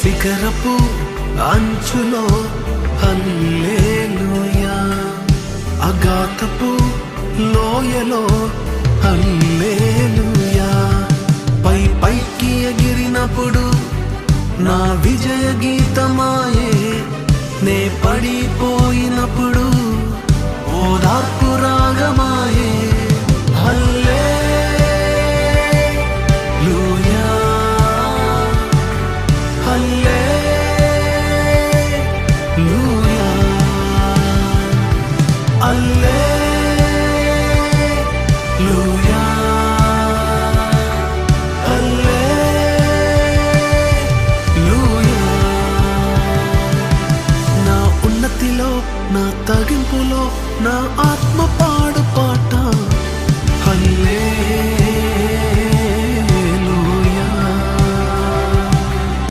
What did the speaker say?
శిఖరపు అంచులో హల్లెలూయా, అగాధపు లోయలో హల్లెలూయా, పై పైకి ఎగిరినప్పుడు నా విజయ గీతమాయే, నే పడిపోయినప్పుడు ఓదార్పు రాగమాయే. హల్లెలూయా, హల్లెలూయా, హల్లెలూయా, హల్లెలూయా. నా ఉన్నతిలో, నా తగింపులో, నా